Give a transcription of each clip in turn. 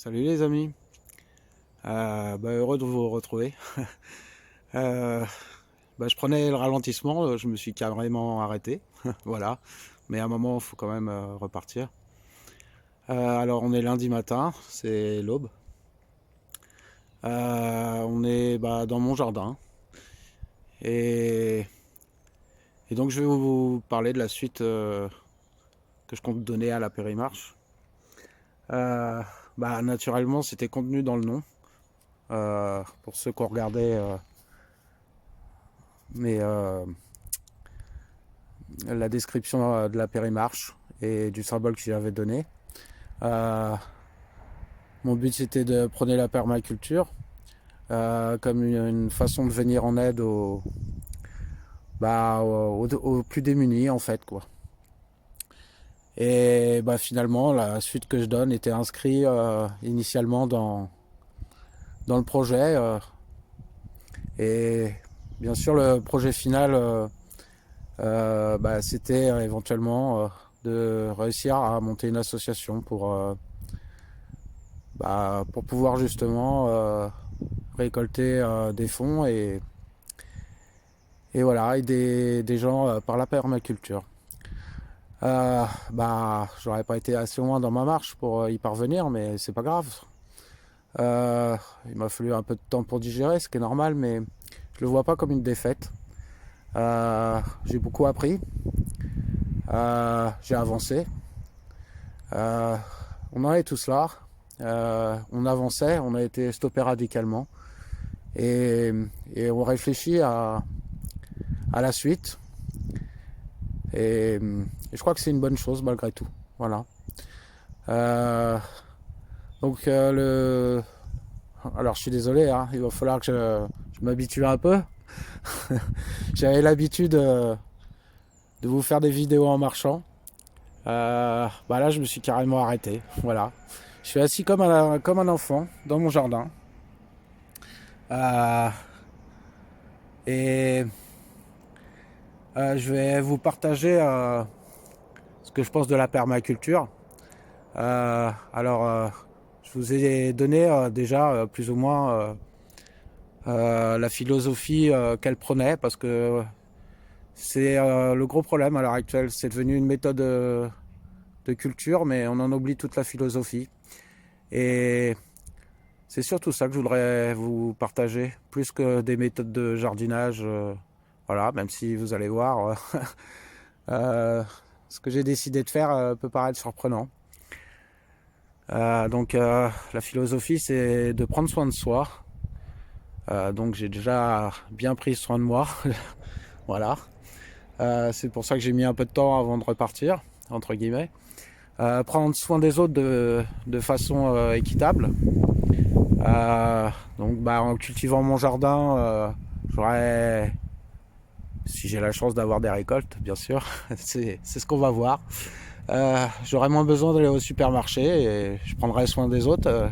Salut les amis. Heureux de vous retrouver. Euh, je prenais le ralentissement, je me suis carrément arrêté. Voilà. Mais à un moment, il faut quand même repartir. Alors on est lundi matin, c'est l'aube. On est dans mon jardin. Et, et donc je vais vous parler de la suite que je compte donner à la Périmarche. Euh, Naturellement, c'était contenu dans le nom. Pour ceux qui ont regardé mes, la description de la Périmarche et du symbole que j'avais donné. Euh, Mon but c'était de prôner la permaculture comme une façon de venir en aide aux plus démunis en fait quoi. Et finalement la suite que je donne était inscrite initialement dans le projet et bien sûr le projet final c'était éventuellement de réussir à monter une association pour pouvoir justement récolter des fonds et voilà, aider des gens par la permaculture. J'aurais pas été assez loin dans ma marche pour y parvenir, mais c'est pas grave. Il m'a fallu un peu de temps pour digérer, ce qui est normal, mais je le vois pas comme une défaite. J'ai beaucoup appris, j'ai avancé. Euh, on en est tous là. On avançait, on a été stoppé radicalement. Et, et on réfléchit à la suite. Et je crois que c'est une bonne chose malgré tout. Voilà. Euh, le. Alors je suis désolé, hein, il va falloir que je m'habitue un peu. J'avais l'habitude de vous faire des vidéos en marchant. Là, je me suis carrément arrêté. Voilà. Je suis assis comme un enfant dans mon jardin. Euh, et je vais vous partager ce que je pense de la permaculture. Je vous ai donné déjà plus ou moins la philosophie qu'elle prenait, parce que c'est le gros problème à l'heure actuelle. C'est devenu une méthode de culture, mais on en oublie toute la philosophie. Et c'est surtout ça que je voudrais vous partager, plus que des méthodes de jardinage. Voilà, même si vous allez voir, ce que j'ai décidé de faire peut paraître surprenant. La philosophie, c'est de prendre soin de soi. Donc j'ai déjà bien pris soin de moi. Voilà. C'est pour ça que j'ai mis un peu de temps avant de repartir, entre guillemets. Prendre soin des autres de façon équitable. En cultivant mon jardin, j'aurais, si j'ai la chance d'avoir des récoltes, bien sûr, c'est ce qu'on va voir. J'aurais moins besoin d'aller au supermarché et je prendrai soin des autres.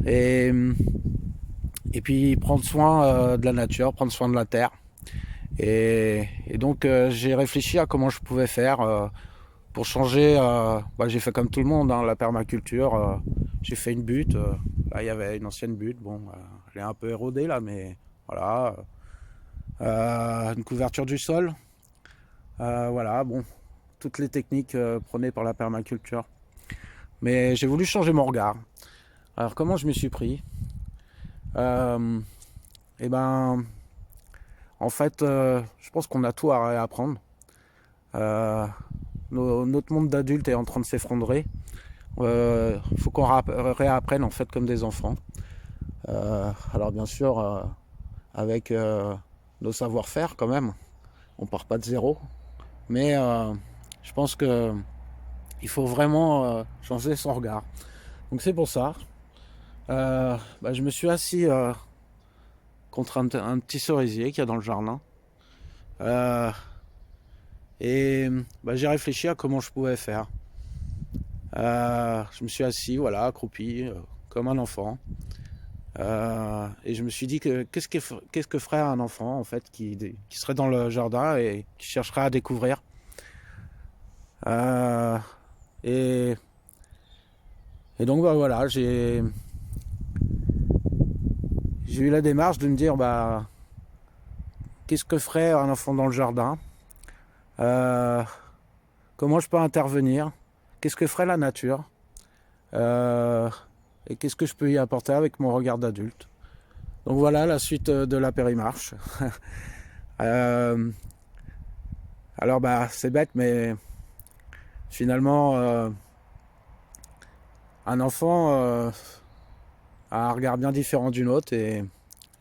Et, et puis prendre soin de la nature, prendre soin de la terre. Et donc j'ai réfléchi à comment je pouvais faire pour changer. J'ai fait comme tout le monde, hein, la permaculture. J'ai fait une butte. Là, il y avait une ancienne butte. Bon, elle est un peu érodée là, mais voilà. Une couverture du sol. Voilà, bon, toutes les techniques prônées par la permaculture. Mais j'ai voulu changer mon regard. Alors comment je m'y suis pris? euh, Eh ben, en fait, je pense qu'on a tout à réapprendre. Euh, Notre monde d'adulte est en train de s'effondrer. Faut qu'on réapprenne en fait comme des enfants. Alors bien sûr, avec nos savoir-faire quand même. On part pas de zéro. Mais je pense que il faut vraiment changer son regard. Donc c'est pour ça. Je me suis assis contre un petit cerisier qu'il y a dans le jardin. Euh, j'ai réfléchi à comment je pouvais faire. Je me suis assis, voilà, accroupi, comme un enfant. Et je me suis dit que qu'est-ce que ferait un enfant en fait qui serait dans le jardin et qui chercherait à découvrir. Euh, et, Et donc bah, voilà, j'ai eu la démarche de me dire bah qu'est-ce que ferait un enfant dans le jardin, euh, comment je peux intervenir, qu'est-ce que ferait la nature, euh, et qu'est-ce que je peux y apporter avec mon regard d'adulte. Donc voilà la suite de la périmarche. Euh, alors bah c'est bête, mais finalement un enfant a un regard bien différent d'une autre, et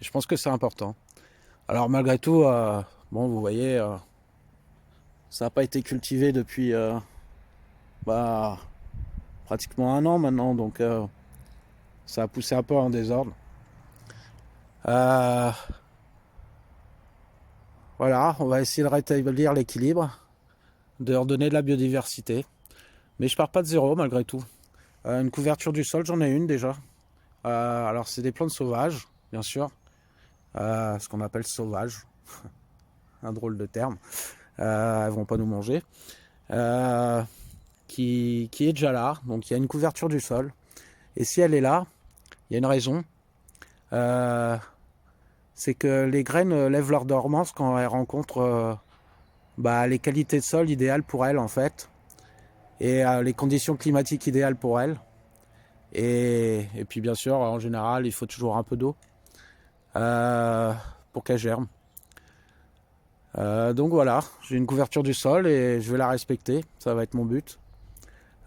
je pense que c'est important. Alors malgré tout, bon vous voyez, ça n'a pas été cultivé depuis bah, pratiquement un an maintenant, donc ça a poussé un peu en désordre. Euh, voilà, on va essayer de rétablir l'équilibre, de redonner de la biodiversité. Mais je pars pas de zéro malgré tout. Une couverture du sol, j'en ai une déjà. Alors c'est des plantes sauvages, bien sûr. Ce qu'on appelle sauvages. Un drôle de terme. Elles vont pas nous manger. Qui est déjà là. Donc il y a une couverture du sol. Et si elle est là, il y a une raison. C'est que les graines lèvent leur dormance quand elles rencontrent bah, les qualités de sol idéales pour elles en fait. Et les conditions climatiques idéales pour elles. Et puis bien sûr, en général, il faut toujours un peu d'eau euh, pour qu'elle germe. Donc voilà, j'ai une couverture du sol et je vais la respecter, ça va être mon but.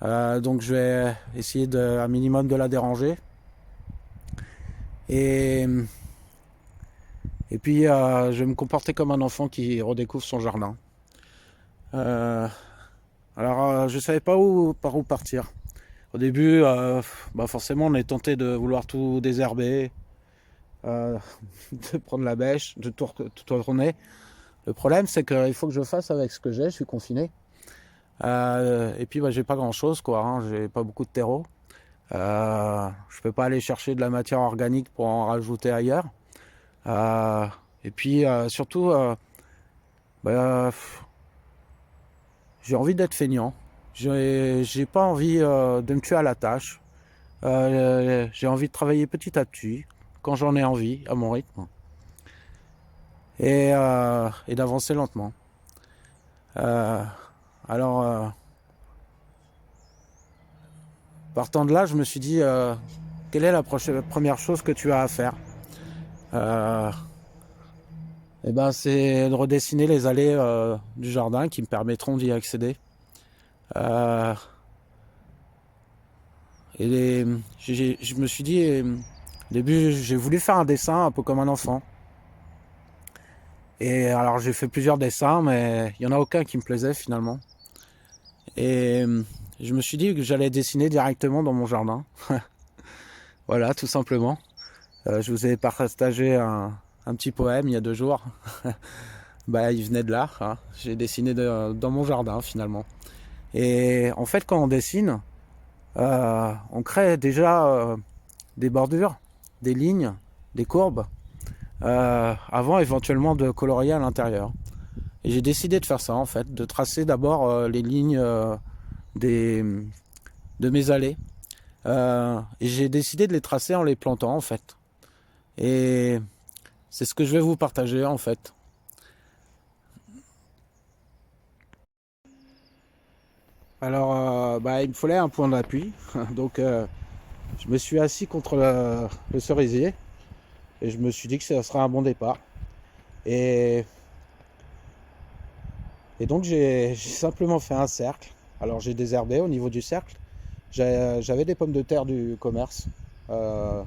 Donc je vais essayer un minimum de la déranger. Et, et puis je vais me comporter comme un enfant qui redécouvre son jardin. Alors je ne savais pas par où partir. Au début, bah forcément on est tenté de vouloir tout désherber, de prendre la bêche, de tout tourner. Le problème, c'est qu'il faut que je fasse avec ce que j'ai, je suis confiné. Et puis, bah, j'ai pas grand-chose, quoi. Hein. J'ai pas beaucoup de terreau. Je peux pas aller chercher de la matière organique pour en rajouter ailleurs. Et puis, surtout, bah, j'ai envie d'être feignant. J'ai pas envie de me tuer à la tâche. J'ai envie de travailler petit à petit, quand j'en ai envie, à mon rythme. Et d'avancer lentement. Euh, alors, partant de là, je me suis dit, quelle est la première chose que tu as à faire? Et ben, c'est de redessiner les allées du jardin qui me permettront d'y accéder. Euh, je me suis dit, au début, j'ai voulu faire un dessin un peu comme un enfant. Et alors, j'ai fait plusieurs dessins, mais il n'y en a aucun qui me plaisait finalement. Et je me suis dit que j'allais dessiner directement dans mon jardin. Voilà, tout simplement. Je vous ai partagé un petit poème il y a 2 jours. Bah, il venait de là. Hein. J'ai dessiné dans mon jardin finalement. Et en fait, quand on dessine, on crée déjà des bordures, des lignes, des courbes, avant éventuellement de colorier à l'intérieur. Et j'ai décidé de faire ça en fait, de tracer d'abord les lignes des, de mes allées. Et j'ai décidé de les tracer en les plantant en fait. Et c'est ce que je vais vous partager en fait. Alors, bah, il me fallait un point d'appui. Donc, je me suis assis contre le cerisier et je me suis dit que ça serait un bon départ. Et, et donc, j'ai simplement fait un cercle. Alors, j'ai désherbé au niveau du cercle. J'avais des pommes de terre du commerce. Euh,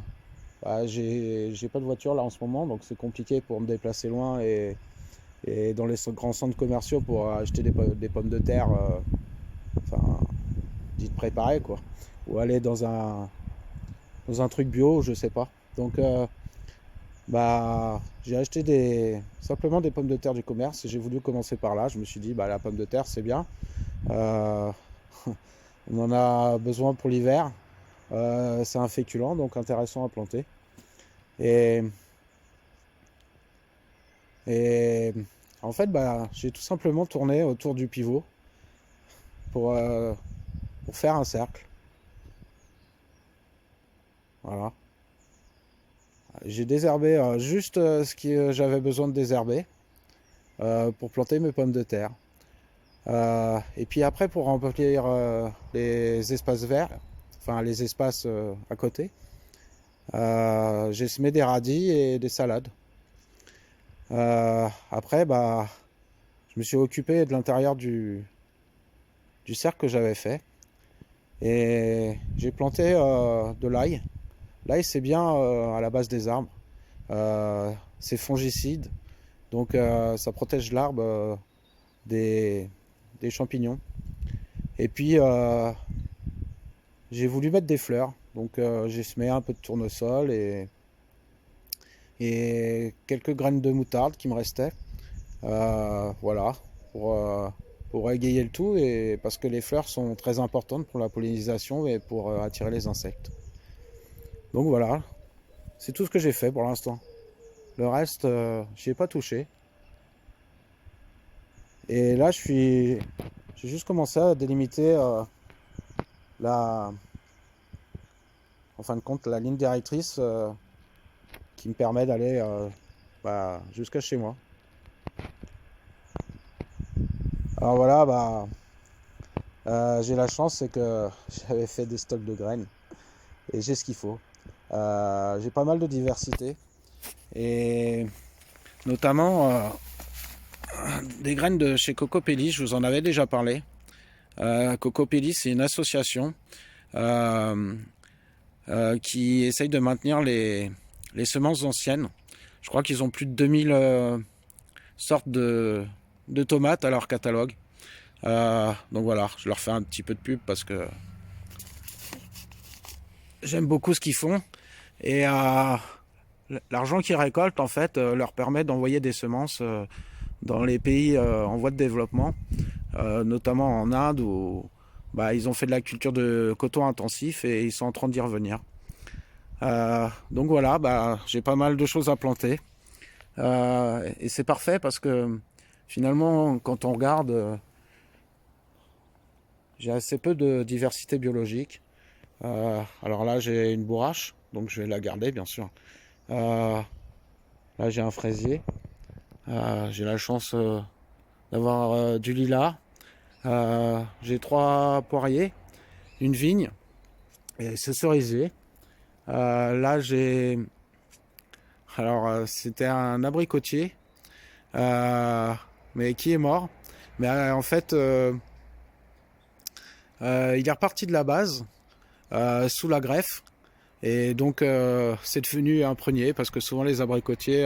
Bah, j'ai pas de voiture là en ce moment, donc c'est compliqué pour me déplacer loin et dans les grands centres commerciaux pour acheter des pommes de terre, enfin, dites préparées quoi. Ou aller dans un truc bio, je sais pas. Donc, bah, j'ai acheté simplement des pommes de terre du commerce et j'ai voulu commencer par là. Je me suis dit, bah, la pomme de terre c'est bien. Euh, on en a besoin pour l'hiver. C'est un féculent, donc intéressant à planter. Et, et en fait, bah, j'ai tout simplement tourné autour du pivot pour, euh, pour faire un cercle. Voilà. J'ai désherbé juste ce que j'avais besoin de désherber pour planter mes pommes de terre. Et puis après, pour remplir les espaces verts, enfin les espaces à côté, j'ai semé des radis et des salades. Après, bah, je me suis occupé de l'intérieur du cercle que j'avais fait. Et j'ai planté de l'ail. L'ail, c'est bien à la base des arbres. C'est fongicide, donc ça protège l'arbre des, des champignons. Et puis, j'ai voulu mettre des fleurs. Donc, j'ai semé un peu de tournesol et quelques graines de moutarde qui me restaient. Voilà, pour, euh, pour égayer le tout et parce que les fleurs sont très importantes pour la pollinisation et pour attirer les insectes. Donc voilà, c'est tout ce que j'ai fait pour l'instant. Le reste, j'y ai pas touché. Et là, j'ai juste commencé à délimiter la, en fin de compte, la ligne directrice qui me permet d'aller bah, jusqu'à chez moi. Alors voilà, bah, j'ai la chance, c'est que j'avais fait des stocks de graines et j'ai ce qu'il faut. J'ai pas mal de diversité et notamment des graines de chez Cocopelli, je vous en avais déjà parlé. Cocopelli, c'est une association qui essaye de maintenir les semences anciennes. Je crois qu'ils ont plus de 2000 sortes de tomates à leur catalogue. Donc voilà, je leur fais un petit peu de pub parce que j'aime beaucoup ce qu'ils font. Et l'argent qu'ils récoltent, en fait, leur permet d'envoyer des semences dans les pays en voie de développement, notamment en Inde où bah, ils ont fait de la culture de coton intensif et ils sont en train d'y revenir. Donc voilà, bah, j'ai pas mal de choses à planter. Et c'est parfait parce que finalement, quand on regarde, j'ai assez peu de diversité biologique. Alors là, j'ai une bourrache, donc je vais la garder, bien sûr. Là, j'ai un fraisier. J'ai la chance d'avoir du lilas. J'ai 3 poiriers, une vigne et ce cerisier. Là, j'ai. Alors, c'était un abricotier, mais qui est mort. Mais en fait, il est reparti de la base sous la greffe. Et donc, c'est devenu un prunier parce que souvent les abricotiers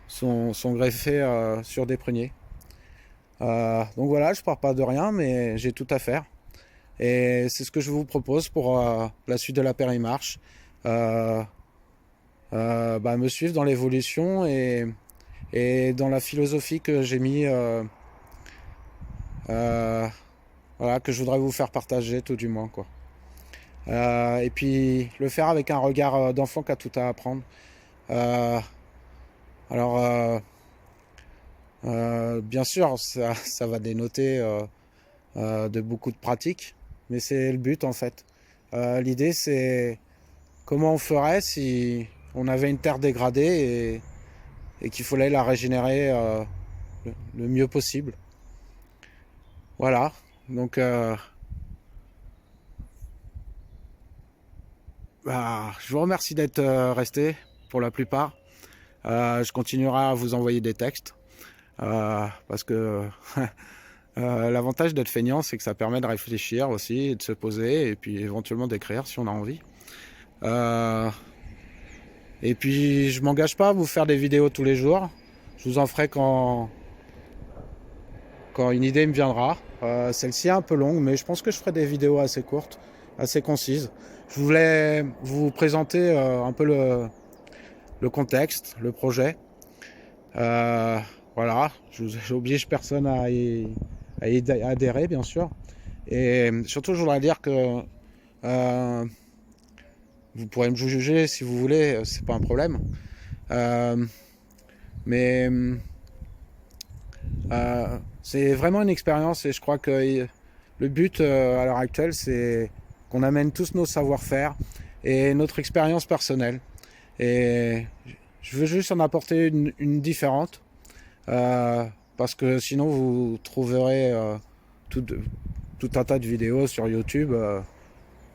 sont greffés sur des pruniers. Donc voilà, je pars pas de rien, mais j'ai tout à faire. Et c'est ce que je vous propose pour la suite de la Périmarche. Bah, me suivre dans l'évolution et dans la philosophie que j'ai mis, voilà, que je voudrais vous faire partager, tout du moins, quoi. Et puis le faire avec un regard d'enfant qui a tout à apprendre. Euh, alors, bien sûr, ça va dénoter de beaucoup de pratiques, mais c'est le but en fait. L'idée, c'est comment on ferait si on avait une terre dégradée et qu'il fallait la régénérer le mieux possible. Voilà, donc bah, je vous remercie d'être resté pour la plupart. Je continuerai à vous envoyer des textes parce que l'avantage d'être feignant, c'est que ça permet de réfléchir aussi, de se poser et puis éventuellement d'écrire si on a envie. Et puis je m'engage pas à vous faire des vidéos tous les jours. Je vous en ferai quand une idée me viendra. Celle-ci est un peu longue, mais je pense que je ferai des vidéos assez courtes, assez concises. Je voulais vous présenter un peu le contexte, le projet. Voilà, j'oblige personne à y adhérer, bien sûr. Et surtout, je voudrais dire que vous pourrez me juger si vous voulez, c'est pas un problème. Mais c'est vraiment une expérience et je crois que le but à l'heure actuelle, c'est qu'on amène tous nos savoir-faire et notre expérience personnelle. Et je veux juste en apporter une différente, parce que sinon vous trouverez tout, tout un tas de vidéos sur YouTube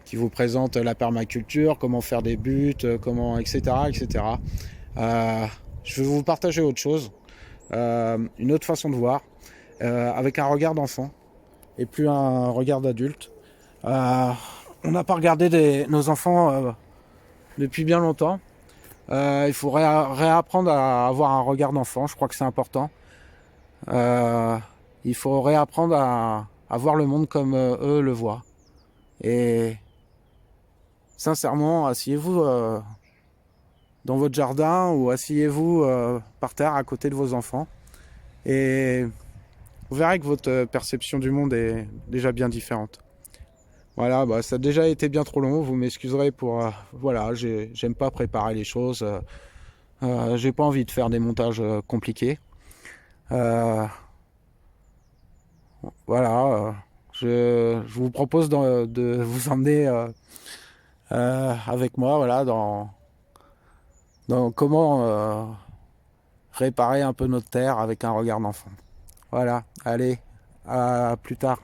qui vous présentent la permaculture, comment faire des buts, comment, etc. etc. Je vais vous partager autre chose, une autre façon de voir, avec un regard d'enfant et plus un regard d'adulte. On n'a pas regardé nos enfants depuis bien longtemps. Il faut réapprendre à avoir un regard d'enfant, je crois que c'est important. Il faut réapprendre à voir le monde comme eux le voient. Et sincèrement, asseyez-vous dans votre jardin ou asseyez-vous par terre à côté de vos enfants. Et vous verrez que votre perception du monde est déjà bien différente. Voilà, bah, ça a déjà été bien trop long, vous m'excuserez pour... voilà, j'aime pas préparer les choses. J'ai pas envie de faire des montages compliqués. Voilà, je vous propose de vous emmener avec moi, voilà, dans comment réparer un peu notre terre avec un regard d'enfant. Voilà, allez, à plus tard.